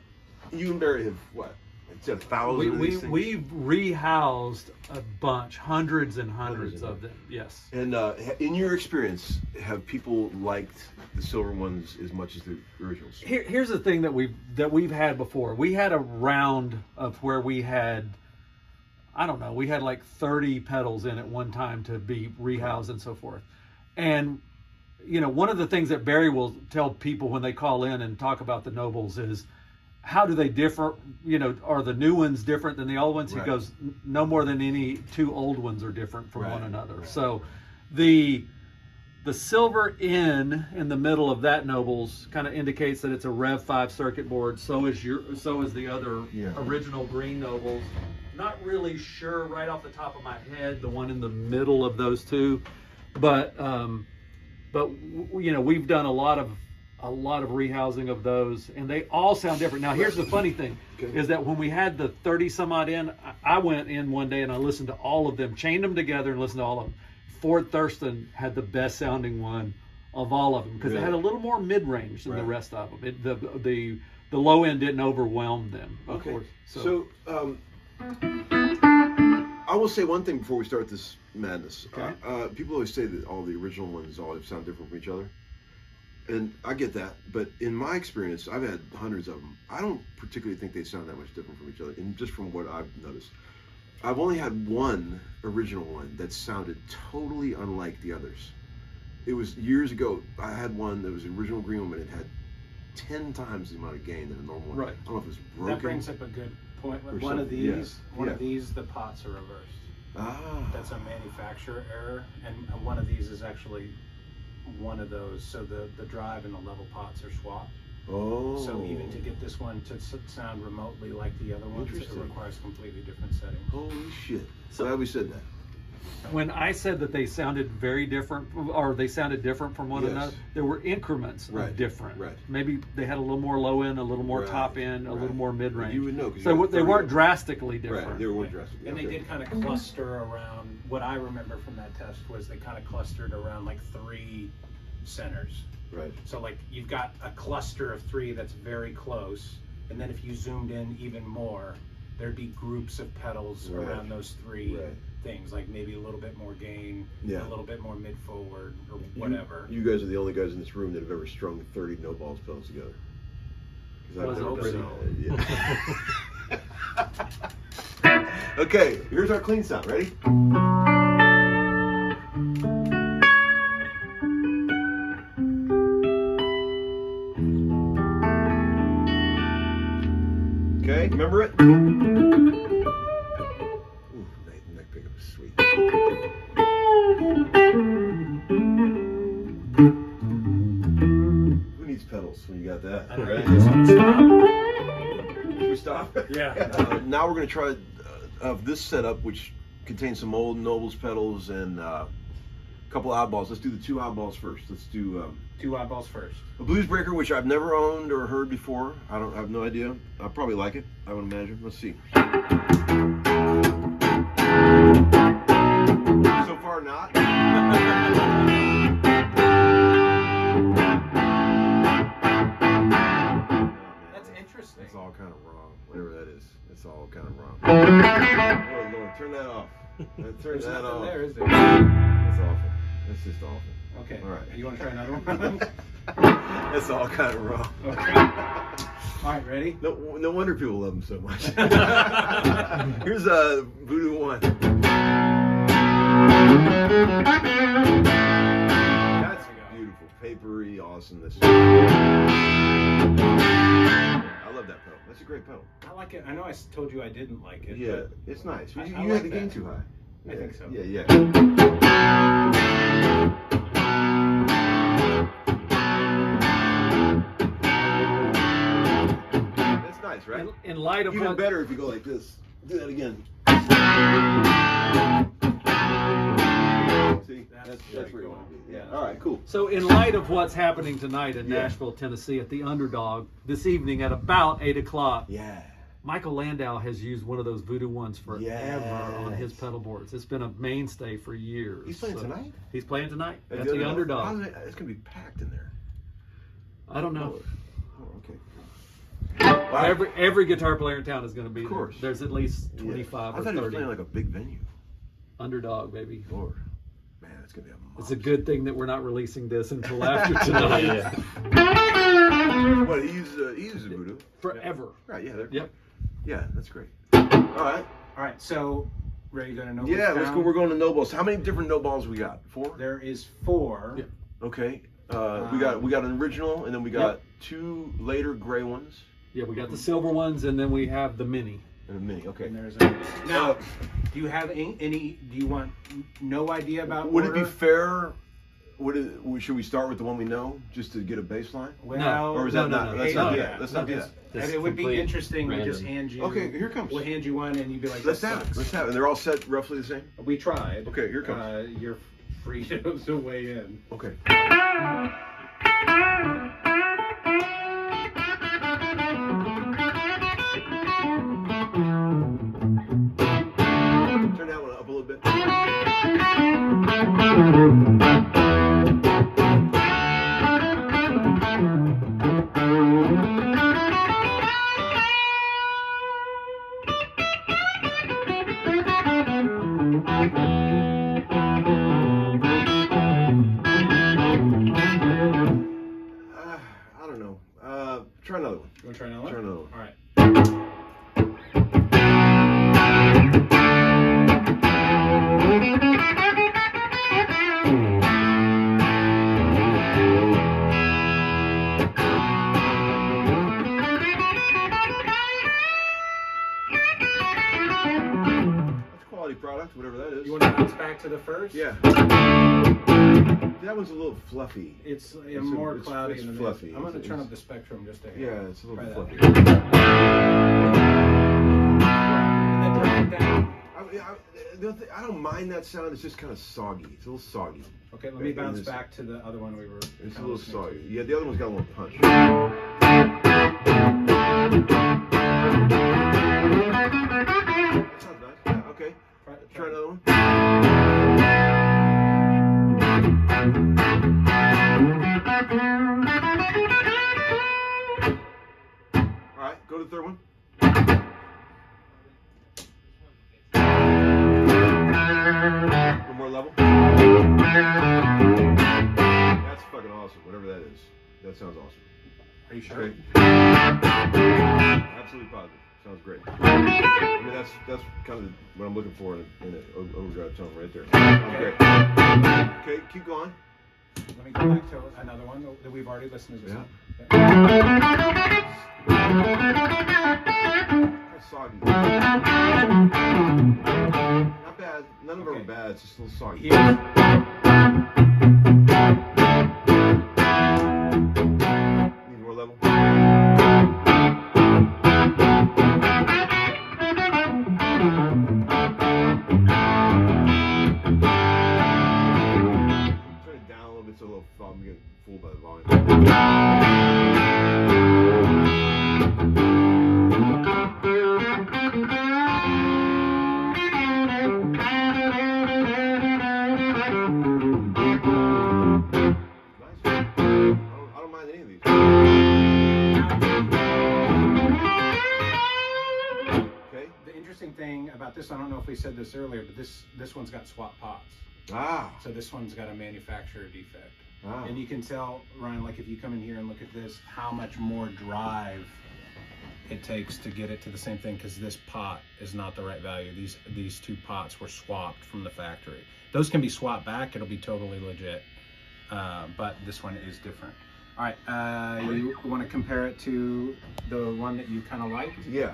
You and Barry have what? It's 1,000 of these things? We've rehoused a bunch, hundreds and hundreds of them. Yes. And in your experience, have people liked the silver ones as much as the originals? Here's the thing that we've had before. We had a round of where we had, I don't know, we had like 30 pedals in at one time to be rehoused and so forth. And you know, one of the things that Barry will tell people when they call in and talk about the Nobles is, how do they differ? You know, are the new ones different than the old ones? He Right. goes, no more than any two old ones are different from Right, one another. right. So the silver in the middle of that Nobles kind of indicates that it's a Rev 5 circuit board. So is the other original green Nobles. Not really sure right off the top of my head the one in the middle of those two, but you know, we've done a lot of rehousing of those, and they all sound different. Now, here's the funny thing, is that when we had the 30 some odd in, I went in one day and I listened to all of them, chained them together and listened to all of them. Ford Thurston had the best sounding one of all of them, because it had a little more mid-range than the rest of them. The low end didn't overwhelm them, of course. So I will say one thing before we start this madness. Okay. People always say that all the original ones all sound different from each other. And I get that, but in my experience, I've had hundreds of them. I don't particularly think they sound that much different from each other, and just from what I've noticed. I've only had one original one that sounded totally unlike the others. It was years ago. I had one that was an original green one, but it had 10 times the amount of gain than a normal one. Right. I don't know if it was broken. That brings up a good point. Or One of something. these, the pots are reversed. That's a manufacturer error, and one of these is actually one of those. So the drive and the level pots are swapped. Oh. So even to get this one to sound remotely like the other ones, it Interesting. requires completely different settings. Holy shit. Glad we said that. When I said that they sounded very different, or they sounded different from one Yes. another, there were increments Right, of different. right. Maybe they had a little more low end, a little more Right, top end, a right. little more mid range. You would know, 'cause you So had they 30 weren't of them. drastically different. Right, they were drastic. And they did kind of cluster around, what I remember from that test was they kind of clustered around like 3 centers. Right. So like you've got a cluster of 3 that's very close, and then if you zoomed in even more, there'd be groups of pedals Right. around those 3 Right. things, like maybe a little bit more gain, Yeah. a little bit more mid forward or whatever. You guys are the only guys in this room that have ever strung 30 no balls pedals together. 'Cause I've Was never it done that. Yeah. Okay, here's our clean sound. Ready? Okay, remember it? Ooh, neck pickup is sweet. Who needs pedals when you got that? I don't Right? know. Should we stop? Yeah. Now we're going to try this setup, which contains some old Nobles pedals and a couple oddballs. Let's do the 2 oddballs first. Let's do 2 eyeballs first. a Blues Breaker, which I've never owned or heard before. I have no idea. I'll probably like it, I would imagine. Let's see. So far, not. That's interesting. It's all kind of wrong. Whatever that is, it's all kind of wrong. Oh Lord, turn that off. Turn There's that nothing off. there, is there? That's awful. That's just awful. Okay. All right. You want to try another one? That's all kind of wrong. Okay. All right, ready? No wonder people love him so much. Here's Voodoo 1. That's beautiful, papery awesomeness. I love that pedal. That's a great pedal. I like it. I know I told you I didn't like it. Yeah, but it's nice. You, I you like had the gain that. too high. I think so. Yeah. That's nice, right? In light of Even what, better if you go like this. Do that again. See? That's where you want to be. Yeah. All right, cool. so in light of what's happening tonight in Yeah. Nashville, Tennessee, at the Underdog this evening at about 8 o'clock, Yeah. Michael Landau has used one of those Voodoo ones forever on his Yes. pedal boards. It's been a mainstay for years. He's playing So tonight? He's playing tonight At at the Underdog. How's it- It's going to be packed in there. I don't know. Oh, okay. Every guitar player in town is going to be Of course. there. There's at least 25 I or thought he was 30. playing like a big venue. Underdog, baby. Lord. Man, it's going to be a It's a monster. good thing that we're not releasing this until after tonight. What, he uses a voodoo? Forever. Right, yeah. Yep. Yeah, that's great. All right. All right, so ready to go to no Yeah, let's down? go. We're going to no balls. How many different no balls we got? 4? There is 4. Yeah. Okay. We got an original, and then we got 2 later gray ones, Yeah, we got the silver ones, and then we have the mini. and a mini. Okay. And there's a, now, do you have any? Do you want no idea about? Would it order? be fair? Should we start with the one we know just to get a baseline? Well, Or is No, that no, not? no. Let's Hey, not do yeah. that. Let's not do that. Just it would be complete interesting. We just random. hand you. Okay, here it comes. We'll hand you one, and you'd be like, Let's "This have it. sucks." Let's have it. They're all set roughly the same. We tried. Okay, here it comes. You're free to weigh in. Okay. Turn that one up a little bit. I don't know. Try another one. You want to try another one? Try another one. All right. That's a quality product, whatever that is. You want to bounce back to the first? Yeah. That one's a little fluffy. It's, It's more it's cloudy in the mid. fluffy. I'm going to It's- turn up the spectrum just a hair. Yeah, it's a little Try bit that. fluffy. And then drop it down. I don't mind that sound. It's just kind of soggy. It's a little soggy. Okay, let me It bounce is- that to the other one we were. It's a kinda little listening to. soggy. Yeah, the other one's got a little punch. That sounds nice. Yeah, okay. Try another one. All right, go to the third one. One more level. That's fucking awesome. Whatever that is. That sounds awesome. Are you sure? Okay. Absolutely positive. Sounds great. I mean, that's kind of what I'm looking for in an overdrive tone right there. Sounds great. Okay, keep going. Let me go back to another one that we've already listened to. This one. That's soggy. Not bad. None of them are bad. It's just a little soggy. Here's- Need more level. Turn it down a little bit so I'm getting fooled by the volume. Nice. I don't mind any of these. Okay. The interesting thing about this, I don't know if we said this earlier, but this one's got swap pots. Ah. So this one's got a manufacturer defect. Ah. And you can tell, Ryan, like if you come in here and look at this, how much more drive it takes to get it to the same thing, because this pot is not the right value. These 2 pots were swapped from the factory. Those can be swapped back, it'll be totally legit. But this one is different. All right. You want to compare it to the one that you kind of liked? Yeah.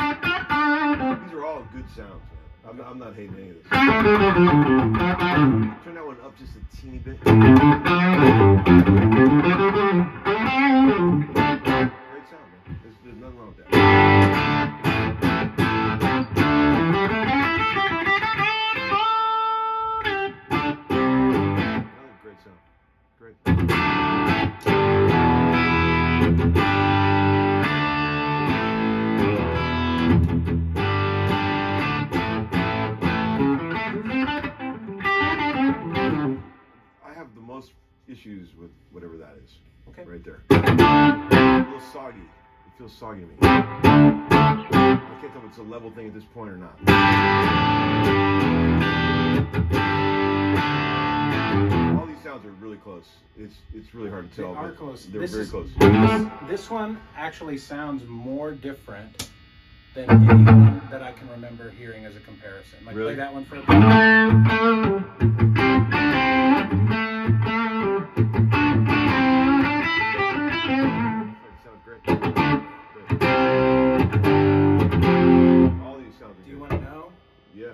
These are all good sounds, man. I'm not hating any of this. Turn that one up just a teeny bit. Great sound, man. There's nothing wrong with that. Another great sound. Great. I have the most issues with whatever that is. Okay. Right there. A little soggy. It feels soggy to me. I can't tell if it's a level thing at this point or not. All these sounds are really close. It's really hard to tell. They are but close. They're very close. This one actually sounds more different than anyone that I can remember hearing as a comparison. Like, Really? play that one for a bit. Sounds great. All these sounds are Do you good. want to know? Yeah.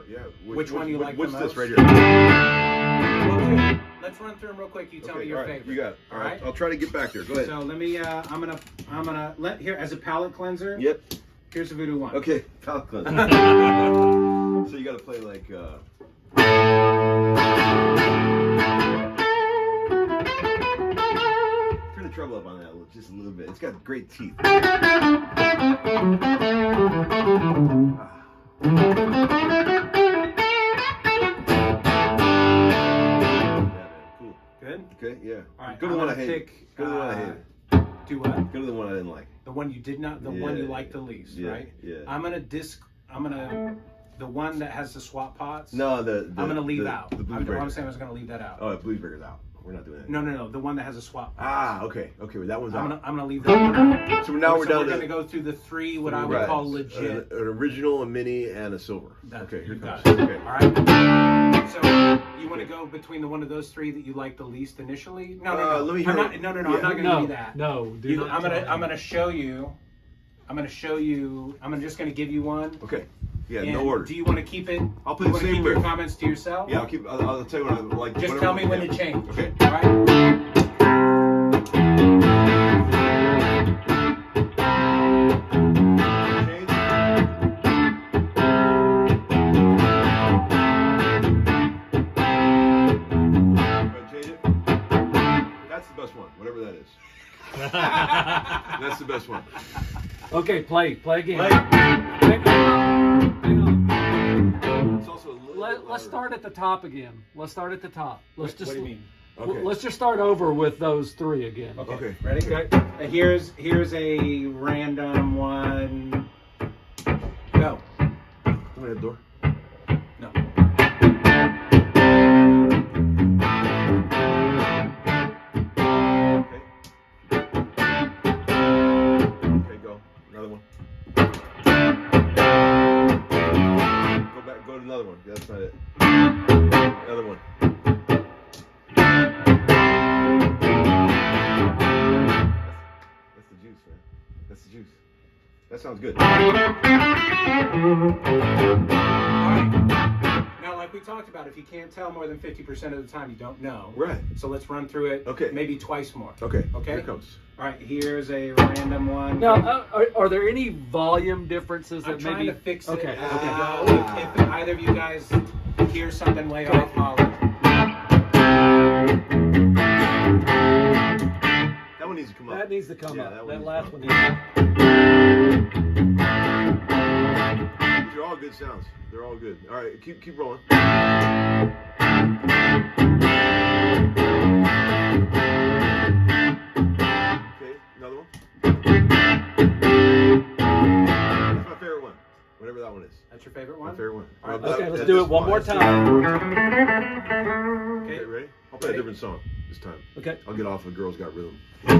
Yeah. Which one you like the What's this most? right here? Okay, let's run through them real quick. You tell me Okay, your all right, favorite. You got it. All right. I'll try to get back there. Go ahead. So let me. I'm gonna let here as a palate cleanser. Yep. Here's the Voodoo one. Okay. Palate cleanser. So you got to play like. Turn the treble up on that just a little bit. It's got great teeth. Ah. Yeah, man. Cool. Good. Okay. Yeah. All right. Go to the I'm one I gonna hated. pick, Go to the one I hated. Do what? Go to the one I didn't like. The one you did not. The one you liked the least, Yeah, right? yeah. The one that has the swap pots. No, I'm gonna leave out. The What blues I'm breaker. saying I was gonna leave that out. Oh, blues breaker's out. We're not doing that. No. The one that has a swap pot. Ah, okay. Okay, well, that one's out. I'm gonna leave that one out. So now we're down We're to gonna go through the three what I would right. call legit. An original, a mini, and a silver. That's- Okay, here you comes. got it. Okay. All right. So you want to go between the one of those three that you like the least initially? No. let me hear I'm not, it. no. Yeah. I'm not gonna No, do that. no. Do You, not I'm tell gonna show you. I'm just gonna give you one. Okay. Yeah, And no order. do you want to keep it? I'll put you the wanna same keep your riff. comments to yourself? Yeah, I'll tell you what I like. Just whatever- tell me when yeah. to change. Okay. All right. Change. Wanna change it? That's the best one, whatever that is. That's the best one. Okay, play again. Play. Hang on. It's also a little bit Let's louder. start at the top again. Let's start at the top. What do you mean? Okay. Let's just start over with those three again. Okay. Ready? Okay. Here's a random one. Go. Come ahead, door. No. Okay. Okay, go. Another one. Go to another one. That's not it. Another one. That's the juice, man. That's the juice. That sounds good. All right. Now, like we talked about, if you can't tell more than 50% of the time, you don't know. Right. So let's run through it. Okay. Maybe twice more. Okay. Okay. Here it comes. All right. Here's a random one. Now, are there any volume differences I'm that trying maybe? to fix it. Okay. as we Okay. go. If either of you guys hear something way off, holler. That one needs to come up. That needs to come Yeah, up. that one That needs last to one come needs to These are all good sounds. They're all good. All right, keep rolling. Okay, another one. That's my favorite one. Whatever that one is. That's your favorite My one? favorite one. All right, Okay, let's At do this it one more spot. time. Okay, ready? I'll play a different song this time. Okay. I'll get off of Girls Got Rhythm. All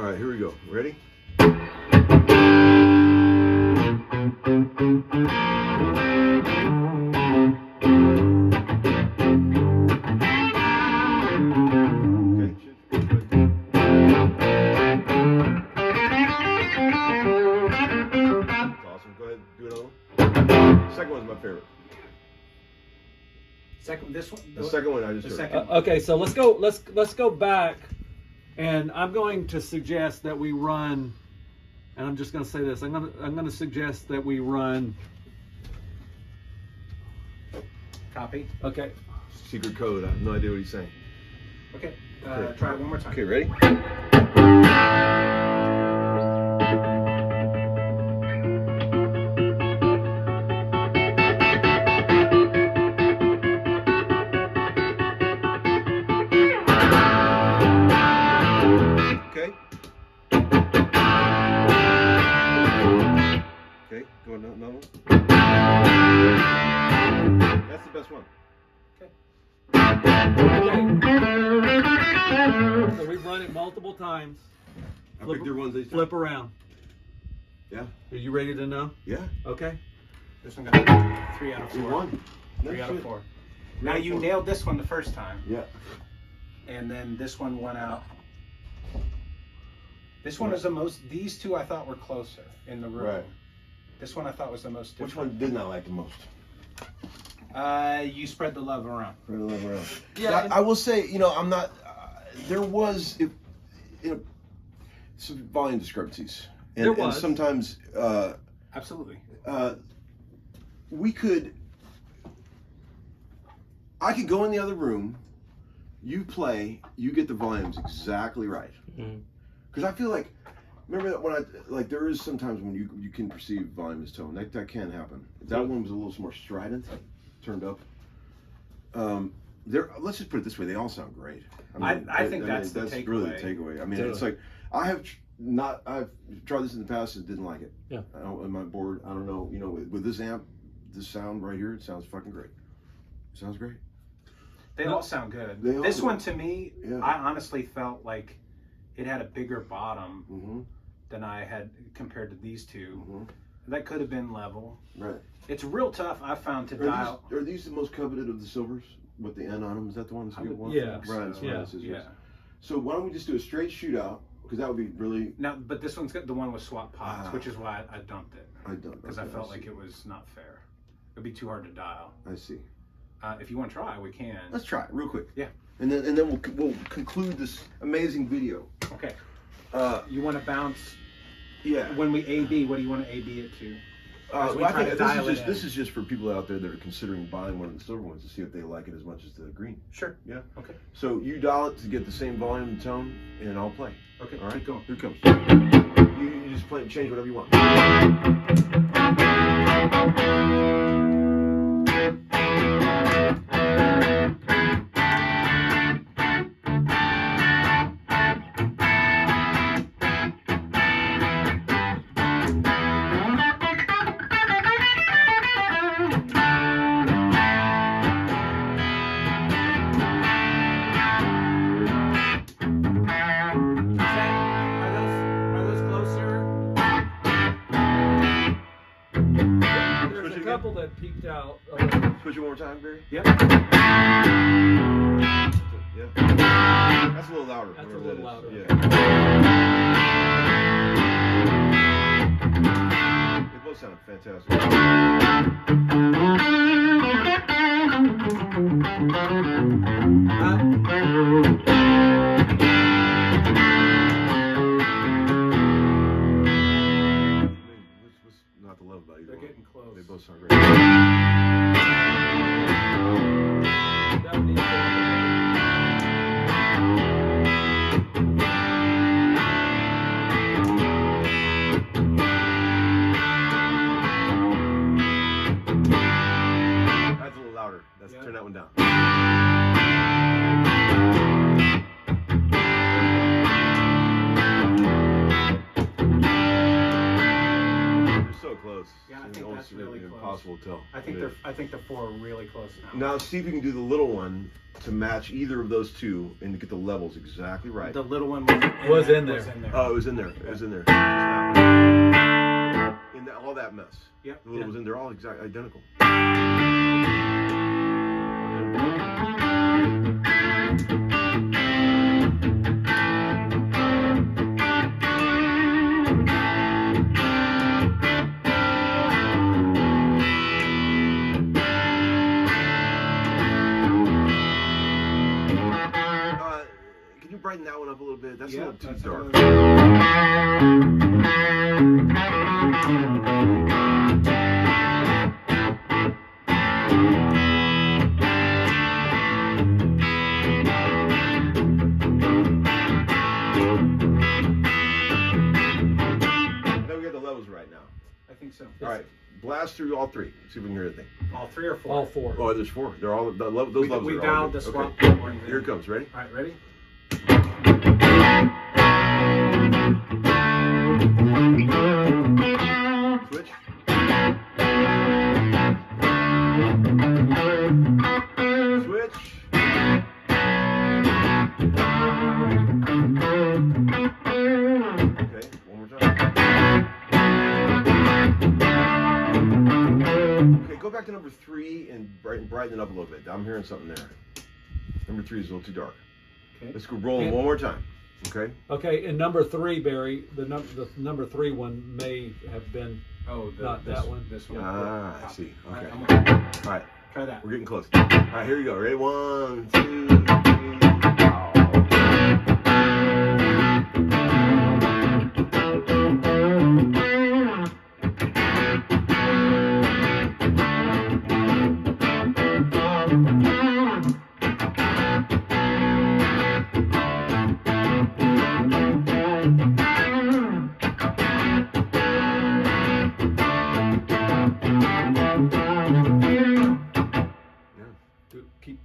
right, here we go. Ready? second, this one. The second one I just The heard. second. Okay, so let's go back, and I'm going to suggest that we run. And I'm just going to say this. I'm going to suggest that we run. Copy. Okay. Secret code. I have no idea what he's saying. Okay. Okay. Try it one more time. Okay, ready? Okay. Okay, go another one. That's the best one. So we run it multiple times. I picked their ones they Flip around. Yeah. Are you ready to know? Yeah. Okay. This one got 3 out of 4. You won. 3 out of 4. Three Now out of you 4. nailed this one the first time, Yeah. and then this one went out. This one is the most. These two I thought were closer in the room. Right. This one I thought was the most Which different. one didn't I like the most? You spread the love around. For the love around. Yeah. I will say, you know, I'm not. There was, some volume discrepancies, and, There was. and sometimes Absolutely. we could. I could go in the other room. You play. You get the volumes exactly right. Because I feel like, remember that when there is sometimes when you can perceive volume as tone. That can happen. That one was a little more strident, turned up. Let's just put it this way: they all sound great. I think that's the really the takeaway. takeaway. I mean, it's like I've tried this in the past and didn't like it. Yeah. On my board, I don't know. You know, with this amp, this sound right here, it sounds fucking great. It sounds great. They all sound good. They all This do. one to me, Yeah. I honestly felt like it had a bigger bottom Mm-hmm. than I had compared to these two. Mm-hmm. That could have been level. Right. It's real tough, I found, to dial. Are these the most coveted of the silvers with the N on them? Is that the one that's I good would one? Yeah. think Right. That's so. what Yeah. this is, Yeah. yes. So why don't we just do a straight shootout? Because that would be really. Now, but this one's got the one with swap pods, which is why I dumped it. I don't. Because okay, I felt see. like it was not fair. It'd be too hard to dial. I see. If you want to try, we can. Let's try it real quick. Yeah. And then we'll conclude this amazing video. Okay. Uh, You want to bounce yeah. when we AB? What do you want to AB it to? As we I try think to dial it in. this is just for people out there that are considering buying one of the silver ones to see if they like it as much as the green. Sure. Yeah. Okay. So you dial it to get the same volume and tone, and I'll play. Okay. All right. Keep going. Here it comes. You just play, change whatever you want. Are those closer? There's a couple that peeked out. Switch it one more time, Barry. Yep. Yeah. That's a little louder. That's a whatever little that is. louder. Yeah. They both sound fantastic. What's not to love about either They're one? getting close. They both sound great. That would be That's a little louder. Let's Yeah. turn that one down. They're so close. Yeah, I It's think almost that's really close. impossible to tell. I think the four are really close now. Now see if you can do the little one to match either of those two and to get the levels exactly right. The little one Was in there. Oh, it was in there. It was in there. In all that mess. Yep. The little was in there, all exactly identical. not too dark. I think so. All right, blast through all three. See if we can hear anything. All 3 or 4? All 4. Oh, there's 4. They're all those levels. We are all dialed good. the swap. Okay. Here it comes. Ready? All right, ready? Switch. Switch. Okay, one more time. Okay, go back to number 3 and brighten it up a little bit. I'm hearing something there. Number 3 is a little too dark. Okay. Let's go rolling one more time. Okay. Okay, and number 3, Barry, the number 3 one may have been not that one. This one. Ah, I see. Okay. All All right. try that. We're getting close. All right, here you go. Ready? 1, 2, 3. Keep.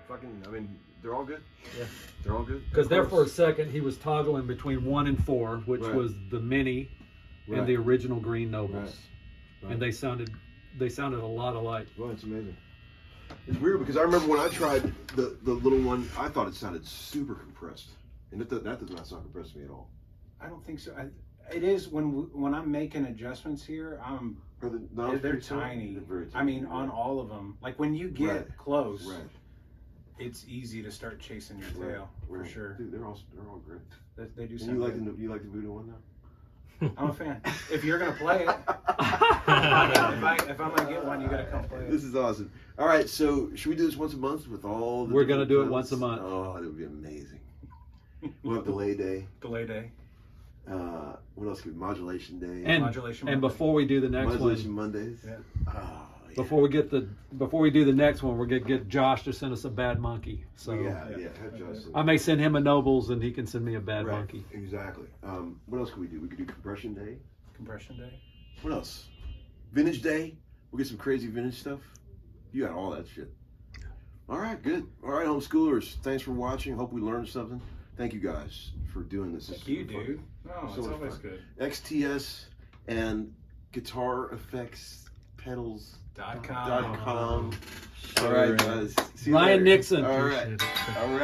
Fucking, I mean, they're all good. Yeah. They're all good. Because there for a second he was toggling between 1 and 4, which Right. was the Mini Right. and the original Green Nobles, Right. Right. and they sounded a lot alike. Well, it's amazing. It's weird because I remember when I tried the little one, I thought it sounded super compressed, and that does not sound compressed to me at all. I don't think so. It is when I'm making adjustments here. They're tiny. They're very tiny. I mean, on all of them. Like when you get Right. close, Right. it's easy to start chasing your Right. tail for Right. sure. Dude, they're all great. They do And sound you like good. the Voodoo one now? I'm a fan. If you're gonna play it, if I'm gonna get one, you gotta come play it. This is awesome. All right, so should we do this once a month with all the We're gonna different do it once a pedals? month. Oh, that would be amazing. We'll have delay day. Delay day, What else could be? Modulation day. And modulation. and Monday. before we do the next Modulation one, Mondays. Yeah. Oh, yeah. before we do the next one, we're gonna get Josh to send us a Bad Monkey. So Yeah. Have Justin. I may send him a Nobles and he can send me a Bad Right, Monkey. exactly. What else could we do? We could do compression day. Compression day. What else? Vintage day. We'll get some crazy vintage stuff. You got all that shit. All right, good. All right, homeschoolers. Thanks for watching. Hope we learned something. Thank you guys for doing this. Thank you, dude. No, So it's much always fun. good. XTS and guitar effects pedals.com. .com. All right, guys. See you Ryan later. Nixon. All right. All right.